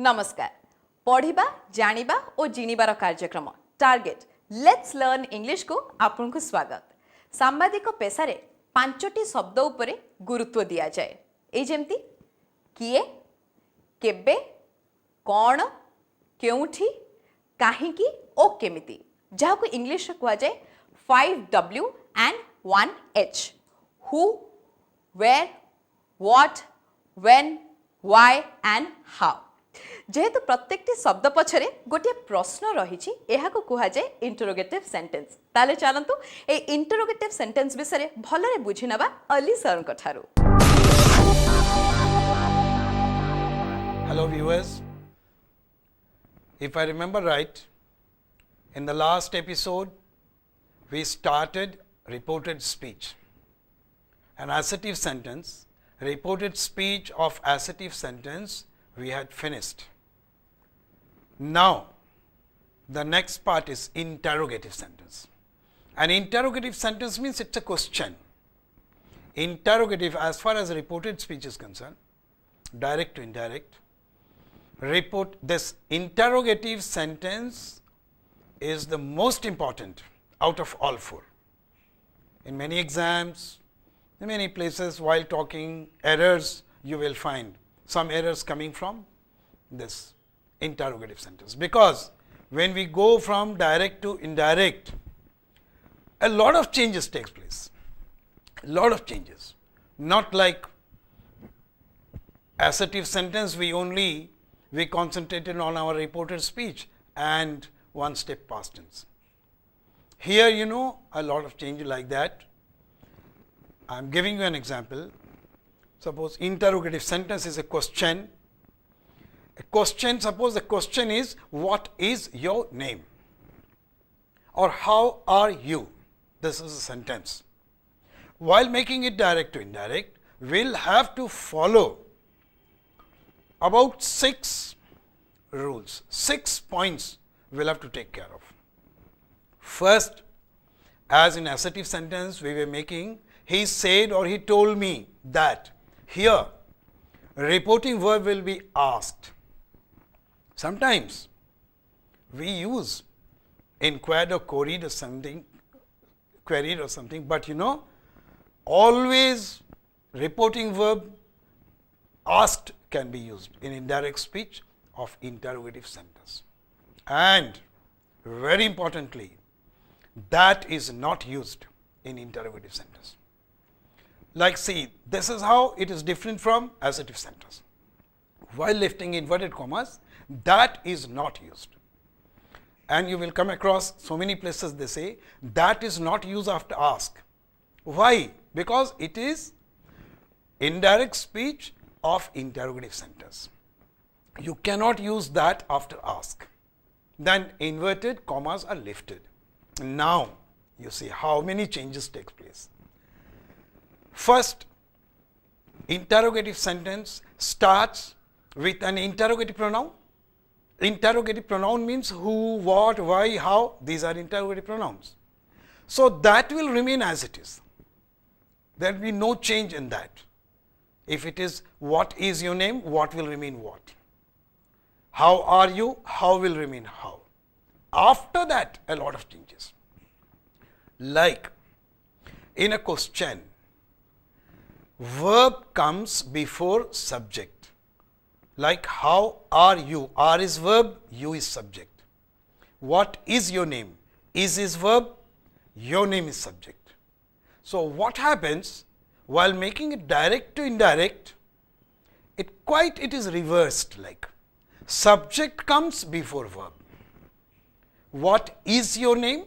नमस्कार पढ़िबा जानिबा और जिनिबार कार्यक्रम टार्गेट लेट्स लर्न इंग्लिश को आपनको स्वागत। सांबादिक पेशारे पांचटी शब्द उपरे गुरुत्व दिया जाए ए जेमती किए केबे कौन केउठी काहींकी ओ केमिति जहाको इंग्लिश कहा जाए 5W and 1H who where what when why and how जेहेतु प्रत्येकटी शब्द पछरे गोटे प्रश्न रही को कहा जाए इंटरोगेटिव सेंटेंस। ताले चलंतु ए इंटरोगेटिव सेंटेंस विषय भलरे बुझी नबा अली सर ठारू। Hello viewers, if I remember right, in the last episode we started reported speech, an assertive sentence, reported speech of assertive sentence we had finished. Now the next part is interrogative sentence. An interrogative sentence means it's a question. Interrogative, as far as reported speech is concerned, direct to indirect, this interrogative sentence is the most important out of all four. In many exams, in many places, while talking errors, you will find some errors coming from this interrogative sentence, because when we go from direct to indirect, a lot of changes takes place, a lot of changes. Not like assertive sentence, we concentrated on our reported speech and one step past tense. Here a lot of change like that. I am giving you an example. Suppose interrogative sentence is a question. A question, suppose the question is, what is your name? Or how are you? This is a sentence. While making it direct to indirect, we'll have to follow about 6 rules, 6 points we'll have to take care of. First, as in assertive sentence we were making, he said or he told me that. Here, reporting verb will be asked. Sometimes we use inquired or queried or something, but always reporting verb asked can be used in indirect speech of interrogative sentence. And very importantly, that is not used in interrogative sentence. Like, see, this is how it is different from assertive sentence. While lifting inverted commas, that is not used. And you will come across so many places they say that is not used after ask. Why? Because it is indirect speech of interrogative sentence. You cannot use that after ask. Then inverted commas are lifted. Now you see how many changes takes place. First, interrogative sentence starts with an interrogative pronoun. Interrogative pronoun means who, what, why, how. These are interrogative pronouns. So that will remain as it is. There will be no change in that. If it is what is your name, what will remain what. How are you, how will remain how. After that, a lot of changes. Like in a question, verb comes before subject. Like how are you, are is verb, you is subject. What is your name, is verb, your name is subject. So what happens while making it direct to indirect, it is reversed, like subject comes before verb. What is your name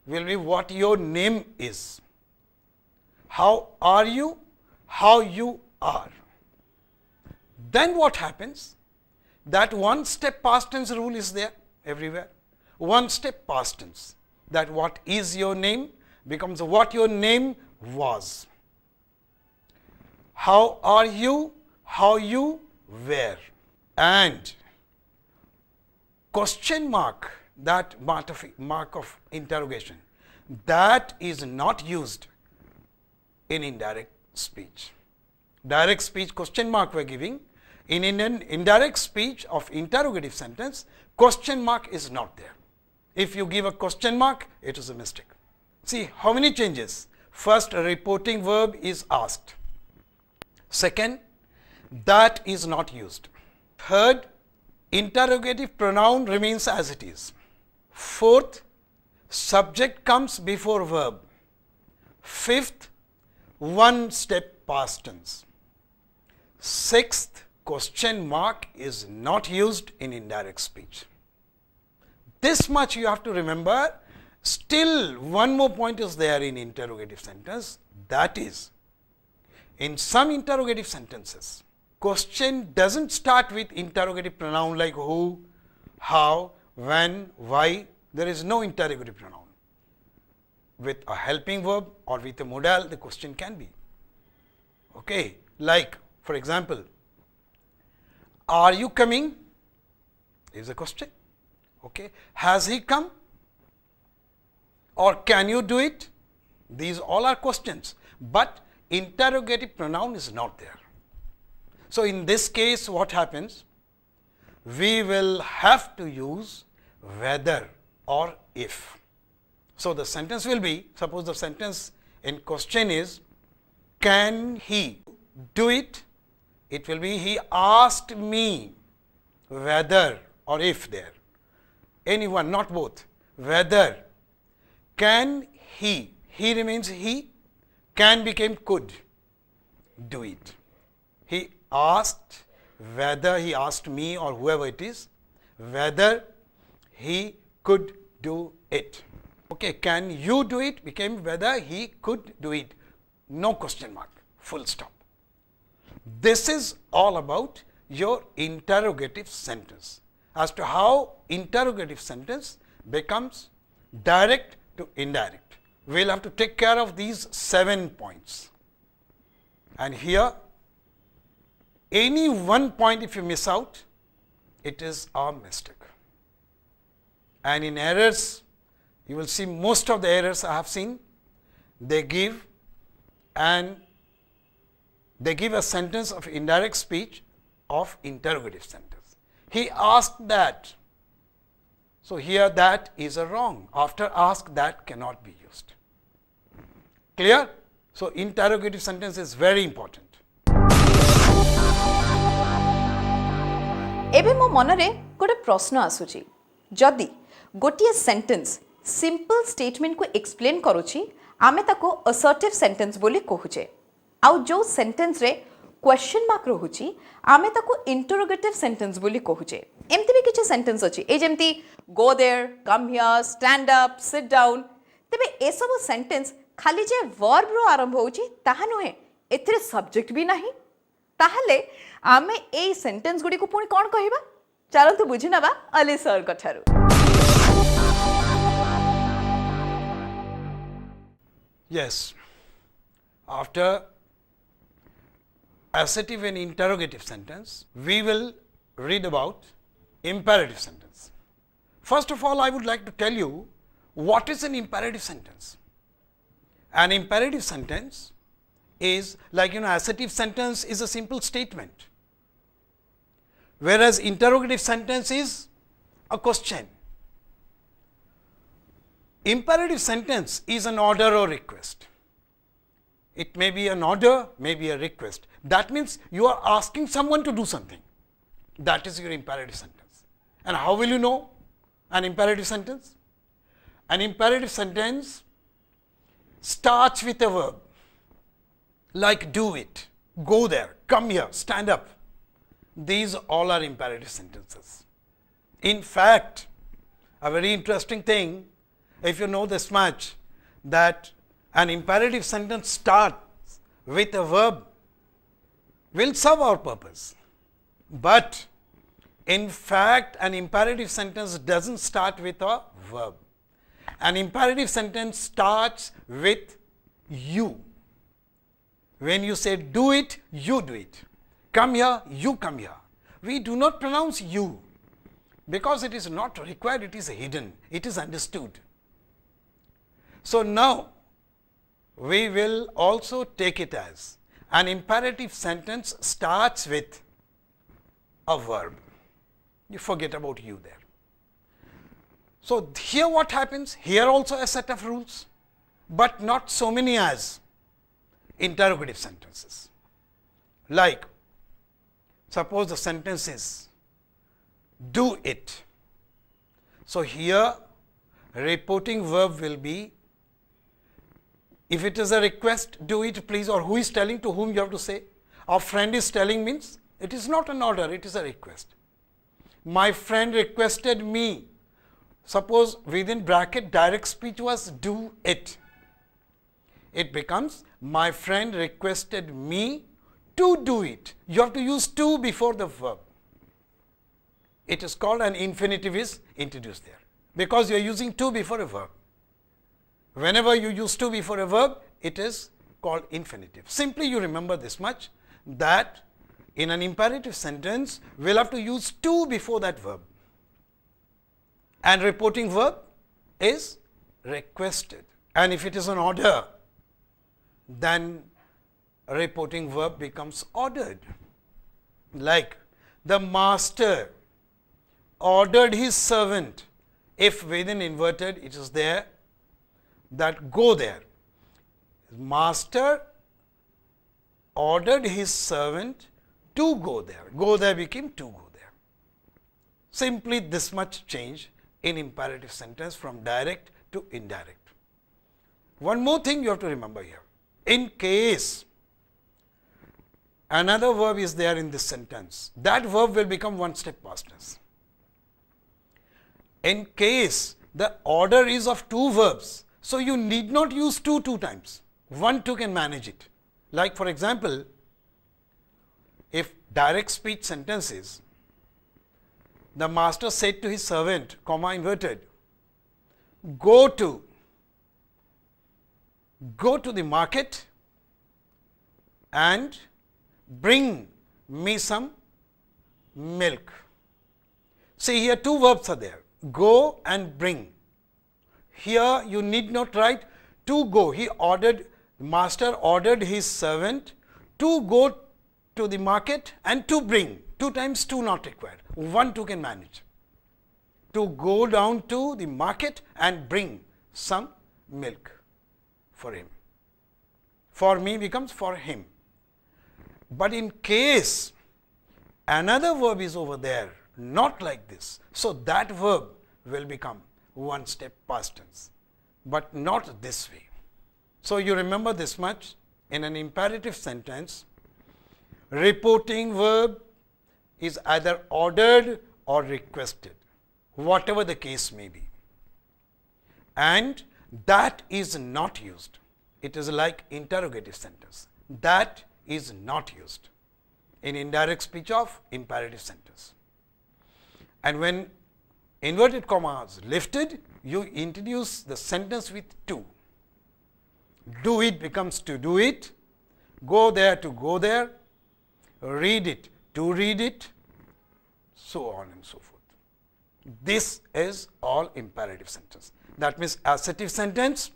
will be what your name is. How are you, how you are. Then what happens? That one step past tense rule is there everywhere. One step past tense. That what is your name becomes what your name was. How are you, how you were. And question mark, that mark of interrogation, that is not used in indirect speech. Direct speech question mark we are giving. In an indirect speech of interrogative sentence, question mark is not there. If you give a question mark, it is a mistake. See how many changes. First, a reporting verb is asked. Second, that is not used. Third, interrogative pronoun remains as it is. Fourth, subject comes before verb. Fifth, one step past tense. Sixth, question mark is not used in indirect speech. This much you have to remember. Still, one more point is there in interrogative sentence, that is, in some interrogative sentences, question doesn't start with interrogative pronoun like who, how, when, why. There is no interrogative pronoun. With a helping verb or with a modal, the question can be. Okay, like for example, are you coming is a question. Okay, has he come? Or can you do it? These all are questions, but interrogative pronoun is not there. So in this case, what happens? We will have to use whether or if. So the sentence will be, suppose the sentence in question is, can he do it? It will be, he asked me whether or if there. Anyone, not both. Whether. Can he? He remains he. Can became could do it. He asked whether, he asked me or whoever it is, whether he could do it. Okay, can you do it became whether he could do it. No question mark, full stop. This is all about your interrogative sentence. As to how interrogative sentence becomes direct to indirect. We will have to take care of these 7 points. And here, any one point if you miss out, it is a mistake. And in errors, you will see most of the errors I have seen, they give a sentence of indirect speech of interrogative sentence. He asked that. So here that is a wrong. After ask, that cannot be used. Clear? So interrogative sentence is very important. एबे मो मनरे गोटे प्रश्न आसुची जदि गोटे sentence simple statement को explain करूची आमे ताको असर्टिव सेंटेंस बोली कहूचे आउ जो सेंटेंस रे क्वेश्चन मार्क रहुची आमे ताको इंटरोगेटिव सेंटेंस बोली कहूचे एमती भी किछि सेंटेंस अछि ए जेमती go there come here stand up sit down तबे ए सब सेंटेंस खाली जे वर्ब रो आरंभ होउची ताहा नहे एथिरे सब्जेक्ट भी नाही ताहले आमे ए सेंटेंस गुडी को पुणी कोन कहिबा चलंतु बुझि नबा अली सर कठारु Yes, after assertive and interrogative sentence, we will read about imperative sentence. First of all, I would like to tell you what is an imperative sentence. An imperative sentence is like, assertive sentence is a simple statement, whereas interrogative sentence is a question. Imperative sentence is an order or request. It may be an order, may be a request. That means you are asking someone to do something. That is your imperative sentence. And how will you know an imperative sentence? An imperative sentence starts with a verb, like do it, go there, come here, stand up. These all are imperative sentences. In fact, a very interesting thing, if you know this much, that an imperative sentence starts with a verb will serve our purpose. But in fact, an imperative sentence doesn't start with a verb. An imperative sentence starts with you. When you say do it, you do it. Come here, you come here. We do not pronounce you because it is not required, it is hidden, it is understood. So now we will also take it as an imperative sentence starts with a verb. You forget about you there. So here what happens? Here also a set of rules, but not so many as interrogative sentences. Like, suppose the sentence is, do it. So here reporting verb will be, if it is a request, do it please, or who is telling, to whom you have to say. Our friend is telling means it is not an order, it is a request. My friend requested me. Suppose within bracket direct speech was do it. It becomes, my friend requested me to do it. You have to use to before the verb. It is called an infinitive is introduced there, because you are using to before a verb. Whenever you use to before a verb, it is called infinitive. Simply you remember this much, that in an imperative sentence, we will have to use to before that verb. And reporting verb is requested. And if it is an order, then reporting verb becomes ordered. Like, the master ordered his servant. If within inverted, it is there, that go there. Master ordered his servant to go there. Go there became to go there. Simply this much change in imperative sentence from direct to indirect. One more thing you have to remember here. In case another verb is there in this sentence, that verb will become one step past tense. In case the order is of two verbs, so you need not use to two times. One, two can manage it. Like for example, if direct speech sentence is, the master said to his servant, comma inverted, go to the market and bring me some milk. See, here two verbs are there, go and bring. Here you need not write to go. He ordered, master ordered his servant to go to the market and to bring. Two times two not required. One, two can manage. To go down to the market and bring some milk for him. For me becomes for him. But in case another verb is over there, not like this, so that verb will become one step past tense, but not this way. So you remember this much, in an imperative sentence, reporting verb is either ordered or requested, whatever the case may be. And that is not used. It is like interrogative sentence. That is not used in indirect speech of imperative sentence. And when inverted commas lifted, you introduce the sentence with to. Do it becomes to do it, go there to go there, read it to read it, so on and so forth. This is all imperative sentence. That means assertive sentence,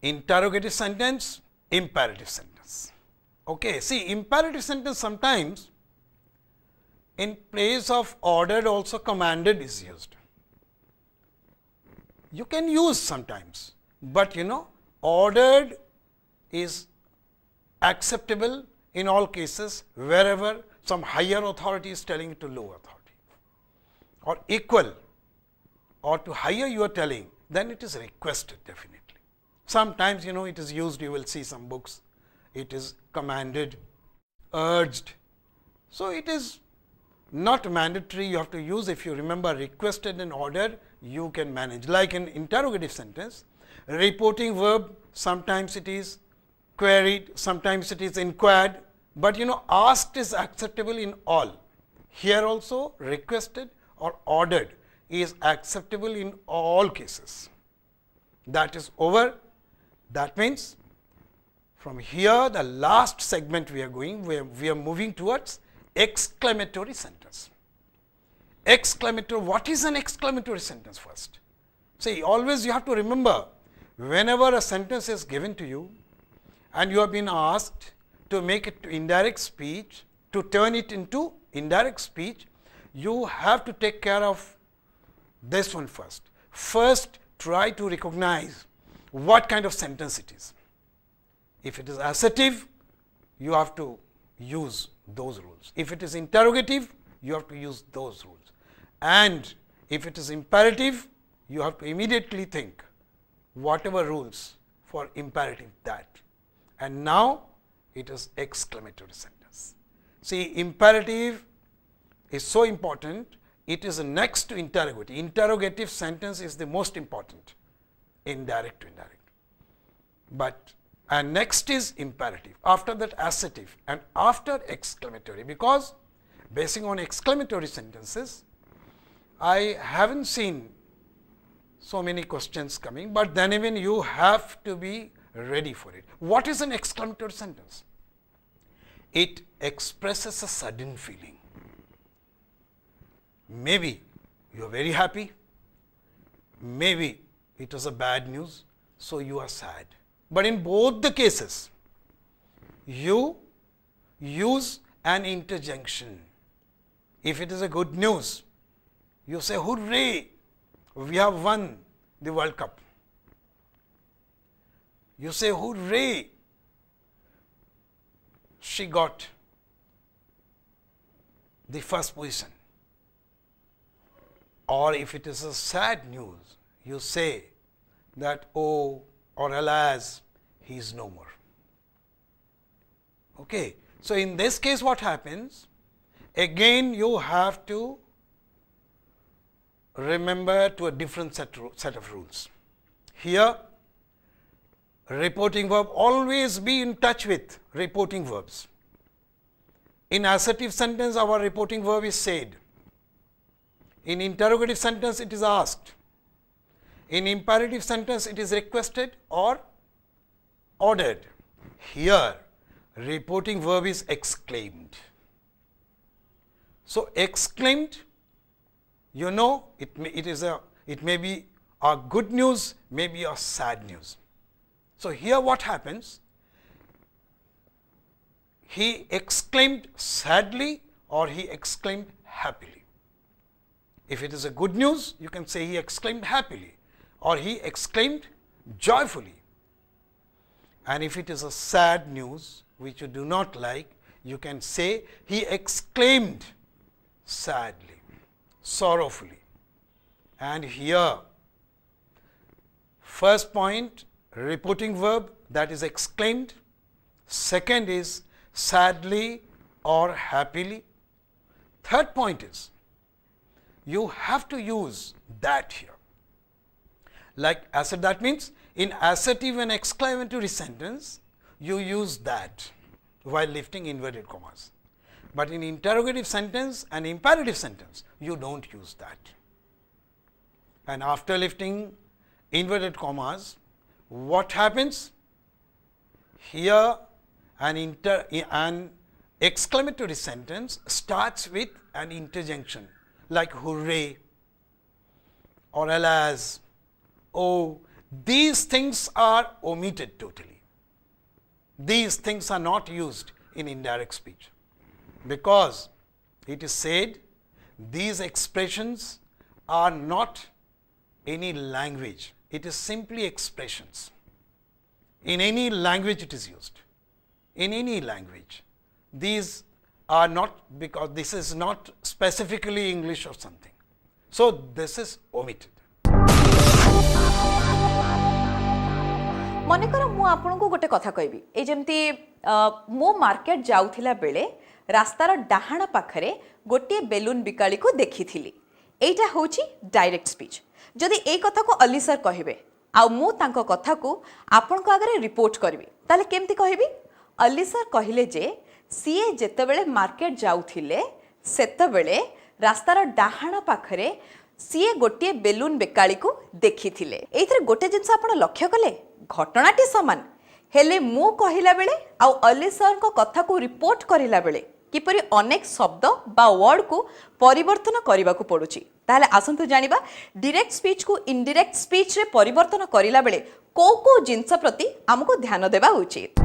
interrogative sentence, imperative sentence. Okay, see, imperative sentence sometimes in place of ordered also commanded is used. You can use sometimes, but ordered is acceptable in all cases wherever some higher authority is telling it to lower authority, or equal or to higher you are telling, then it is requested definitely. Sometimes it is used, you will see some books, it is commanded, urged. So it is not mandatory, you have to use. If you remember requested and ordered, you can manage. Like in interrogative sentence, reporting verb, sometimes it is queried, sometimes it is inquired, but asked is acceptable in all. Here also requested or ordered is acceptable in all cases. That is over. That means from here the last segment we are going, we are moving towards exclamatory sentence. Exclamatory, what is an exclamatory sentence first? See, always you have to remember, whenever a sentence is given to you and you have been asked to make it to indirect speech, to turn it into indirect speech, you have to take care of this one first. First, try to recognize what kind of sentence it is. If it is assertive, you have to use those rules. If it is interrogative, you have to use those rules. And if it is imperative, you have to immediately think whatever rules for imperative that. And now it is exclamatory sentence. See, imperative is so important, it is next to interrogative. Interrogative sentence is the most important, indirect to indirect. But and next is imperative, after that assertive, and after exclamatory, because basing on exclamatory sentences, I haven't seen so many questions coming, but then even you have to be ready for it. What is an exclamatory sentence? It expresses a sudden feeling. Maybe you are very happy, maybe it was a bad news, so you are sad. But in both the cases, you use an interjunction. If it is a good news, you say, hooray, we have won the World Cup. You say, hooray, she got the first position. Or if it is a sad news, you say that, oh, or alas, he is no more. Okay. So, in this case what happens? Again you have to remember to a different set of rules. Here, reporting verb, always be in touch with reporting verbs. In assertive sentence, our reporting verb is said. In interrogative sentence, it is asked. In imperative sentence, it is requested or ordered. Here, reporting verb is exclaimed. So, exclaimed, you know, it may be a good news, maybe a sad news. So, here what happens? He exclaimed sadly or he exclaimed happily. If it is a good news, you can say he exclaimed happily or he exclaimed joyfully. And if it is a sad news which you do not like, you can say he exclaimed sadly, sorrowfully. And here, first point, reporting verb, that is exclaimed. Second is sadly or happily. Third point is, you have to use that here. Like assertive, that means in assertive and exclamatory sentence, you use that while lifting inverted commas. But in interrogative sentence and imperative sentence, you don't use that. And after lifting inverted commas, what happens? Here an exclamatory sentence starts with an interjunction like hooray or alas, oh. These things are omitted totally. These things are not used in indirect speech, because it is said these expressions are not any language. It is simply expressions. In any language it is used. In any language. These are not, because this is not specifically English or something. So, this is omitted. मनेकर मु आपन को गोटे कथा कहबी ए जेमती मो market जाउथिला बेले रास्तार डाहाण पाखरे गोटे बेलून बिकाली को देखिथिली एटा होची डायरेक्ट स्पीच जदि ए कथा को अली सर कहबे आ मु तांको कथा को आपन को आगरे रिपोर्ट करबी ताले केमती कहबी अली सर कहिले जे सीए जेतेबेले मार्केट जाउथिले सेतेबेले रास्तार डाहाण पाखरे सीए गोटे बेलून बेकाली को देखिथिले एथरे गोटे जिंस आपण लक्ष्य कले घटनाटी समान हेले मु कहिला बेले आ अली सर को कथा को रिपोर्ट करिला बेले किपरि अनेक शब्द बा वर्ड को परिवर्तन करिबा को पडुची ताले आसंतु जानिबा डायरेक्ट स्पीच को इनडायरेक्ट स्पीच रे परिवर्तन करिला बेले को जिंस प्रति हमको ध्यान देबा उचित।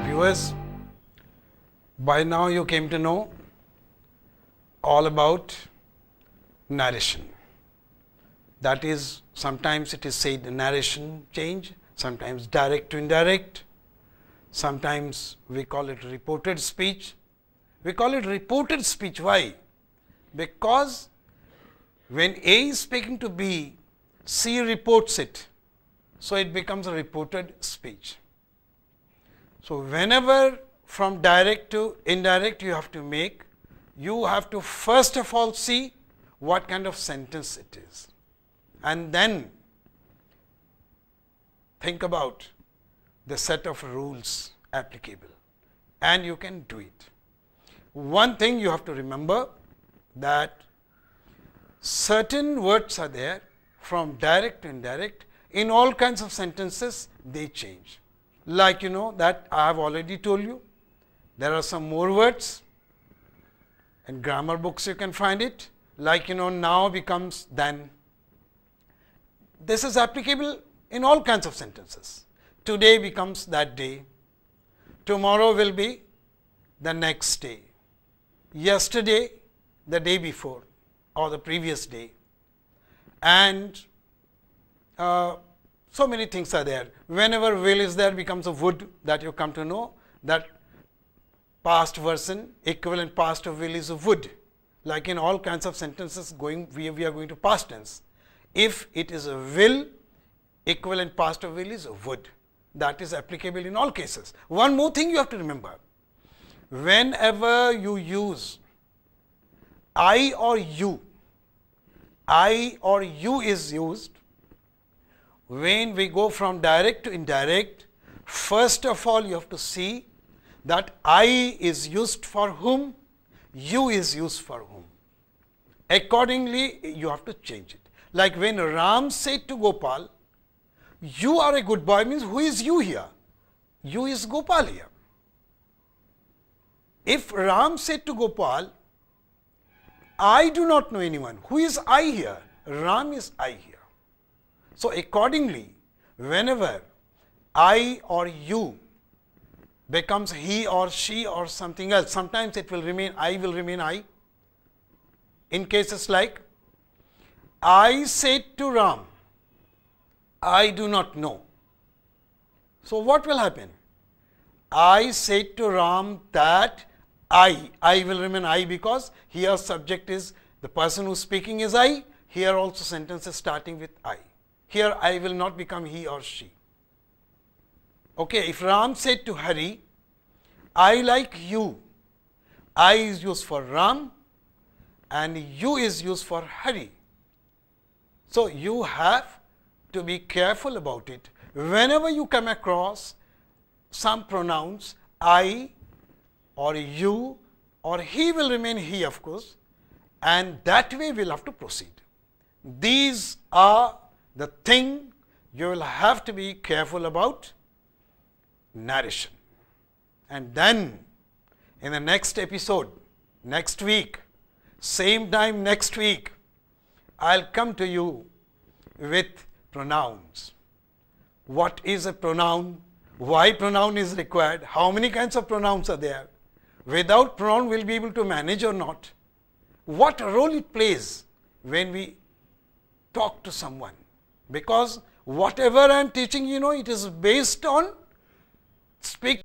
Viewers, By now you came to know all about narration. That is, sometimes it is said narration change, sometimes direct to indirect, sometimes we call it reported speech. We call it reported speech. Why? Because when A is speaking to B, C reports it. So, it becomes a reported speech. So, whenever from direct to indirect you have to first of all see what kind of sentence it is, and then think about the set of rules applicable, and you can do it. One thing you have to remember, that certain words are there from direct to indirect. In all kinds of sentences they change. Like that I have already told you. There are some more words. In grammar books you can find it. Like now becomes then. This is applicable in all kinds of sentences. Today becomes that day. Tomorrow will be the next day. Yesterday, the day before, or the previous day. And so many things are there. Whenever will is there, becomes a would, that you come to know that past version, equivalent past of will is a would. Like in all kinds of sentences we are going to past tense. If it is a will, equivalent past of will is a would. That is applicable in all cases. One more thing you have to remember. Whenever you use I or you is used, when we go from direct to indirect, first of all you have to see that I is used for whom, you is used for whom. Accordingly, you have to change it. Like when Ram said to Gopal, you are a good boy, means who is you here? You is Gopal here. If Ram said to Gopal, I do not know anyone, who is I here? Ram is I here. So, accordingly, whenever I or you becomes he or she or something else, sometimes it will remain I, will remain I. In cases like, I said to Ram, I do not know. So, what will happen? I said to Ram that I will remain I, because here subject is the person who is speaking is I, here also sentence is starting with I. Here I will not become he or she. Okay, if Ram said to Hari, I like you, I is used for Ram and you is used for Hari. So, you have to be careful about it. Whenever you come across some pronouns, I or you or he will remain he, of course, and that way we will have to proceed. These are the thing you will have to be careful about narration. And then in the next episode, next week, same time next week, I will come to you with pronouns. What is a pronoun? Why pronoun is required? How many kinds of pronouns are there? Without pronoun will be able to manage or not? What role it plays when we talk to someone? Because whatever I am teaching, it is based on speaking